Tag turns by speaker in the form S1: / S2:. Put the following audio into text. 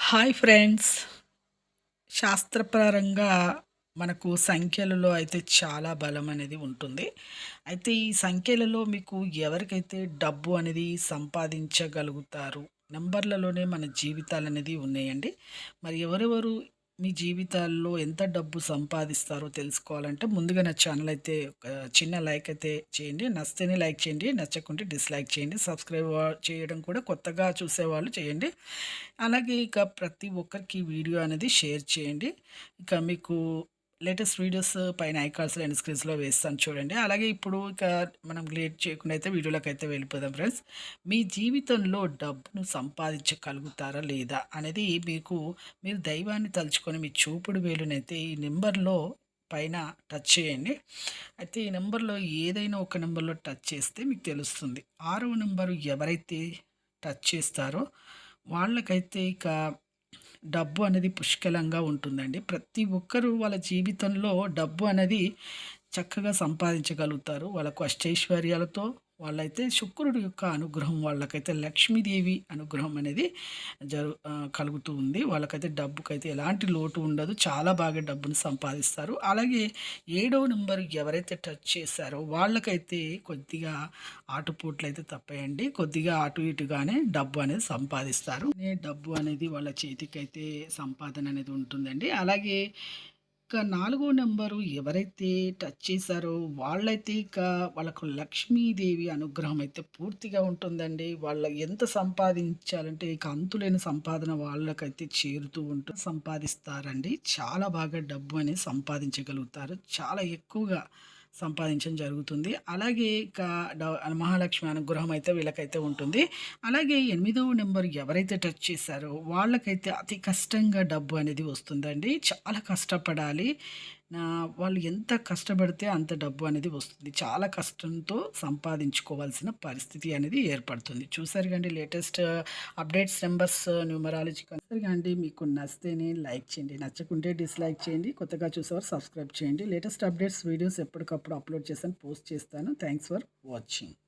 S1: Hi friends. శాస్త్రపరంగా మనకు సంఖ్యలలో అయితే చాలా బలం అనేది ఉంటుంది. అయితే ఈ సంఖ్యలలో మీకు ఎవరికైతే డబ్బు అనేది సంపాదించగలుగుతారు, నంబర్లలోనే మన జీవితాలనేది ఉన్నాయండి. మరి ఎవరెవరు మీ జీవితాల్లో ఎంత డబ్బు సంపాదిస్తారో తెలుసుకోవాలంటే ముందుగా నా ఛానల్ అయితే ఒక చిన్న లైక్ అయితే చేయండి. నచ్చితేనే లైక్ చేయండి, నచ్చకుంటే డిస్‌లైక్ చేయండి. సబ్స్క్రైబ్ చేయడం కూడా కొత్తగా చూసేవాళ్ళు చేయండి. అలాగే ఇక ప్రతి ఒక్కరికి వీడియో అనేది షేర్ చేయండి. ఇక మీకు లేటెస్ట్ వీడియోస్ పైన ఐకాన్స్‌లో ఎండ్ స్క్రీన్స్‌లో వేస్తాను చూడండి. అలాగే ఇప్పుడు ఇక మనం లేట్ చేయకుండా అయితే వీడియోలోకైతే వెళ్ళిపోదాం ఫ్రెండ్స్. మీ జీవితంలో డబ్బును సంపాదించగలుగుతారా లేదా అనేది మీరు దైవాన్ని తలుచుకొని మీ చూపుడు వేలునైతే ఈ నెంబర్‌లో పైన టచ్ చేయండి. అయితే ఈ నెంబర్‌లో ఏదైనా ఒక నెంబర్‌లో టచ్ చేస్తే మీకు తెలుస్తుంది. ఆరవ నెంబరు ఎవరైతే టచ్ చేస్తారో వాళ్ళకైతే ఇక డబ్బు అనేది పుష్కలంగా ఉంటుందండి. ప్రతి ఒక్కరు వాళ్ళ జీవితంలో డబ్బు అనేది చక్కగా సంపాదించగలుగుతారు. వాళ్ళకు అష్టైశ్వర్యాలతో వాళ్ళైతే శుక్రుడి యొక్క అనుగ్రహం వాళ్ళకైతే లక్ష్మీదేవి అనుగ్రహం అనేది కలుగుతూ ఉంది. వాళ్ళకైతే డబ్బుకైతే ఎలాంటి లోటు ఉండదు. చాలా బాగా డబ్బుని సంపాదిస్తారు. అలాగే ఏడవ నంబర్ ఎవరైతే టచ్ చేశారో వాళ్ళకైతే కొద్దిగా ఆటుపోట్లయితే తప్పాయండి. కొద్దిగా అటు ఇటుగానే డబ్బు అనేది సంపాదిస్తారు. డబ్బు అనేది వాళ్ళ చేతికైతే సంపాదన అనేది ఉంటుందండి. అలాగే ఇక నాలుగో నంబరు ఎవరైతే టచ్ చేశారో వాళ్ళైతే ఇక వాళ్ళకు లక్ష్మీదేవి అనుగ్రహం అయితే పూర్తిగా ఉంటుందండి. వాళ్ళు ఎంత సంపాదించాలంటే ఇక అంతులేని సంపాదన వాళ్ళకైతే చేరుతూ ఉంటూ సంపాదిస్తారండి. చాలా బాగా డబ్బు అనేది సంపాదించగలుగుతారు. చాలా ఎక్కువగా సంపాదించడం జరుగుతుంది. అలాగే ఇక డ మహాలక్ష్మి అనుగ్రహం అయితే వీళ్ళకైతే ఉంటుంది. అలాగే ఎనిమిదవ నెంబర్ ఎవరైతే టచ్ చేశారో వాళ్ళకైతే అతి కష్టంగా డబ్బు అనేది వస్తుందండి. చాలా కష్టపడాలి. వాళ్ళు ఎంత కష్టపడితే అంత డబ్బు అనేది వస్తుంది. చాలా కష్టంతో సంపాదించుకోవాల్సిన పరిస్థితి అనేది ఏర్పడుతుంది. చూసారు కండి లేటెస్ట్ అప్డేట్స్ నంబర్స్ న్యూమరాలజీ అండి. మీకు నచ్చితేనే లైక్ చేయండి, నచ్చకుంటే డిస్లైక్ చేయండి. కొత్తగా చూసేవారు సబ్స్క్రైబ్ చేయండి. లేటెస్ట్ అప్డేట్స్ వీడియోస్ ఎప్పటికప్పుడు అప్లోడ్ చేస్తాను, పోస్ట్ చేస్తాను. Thanks for watching.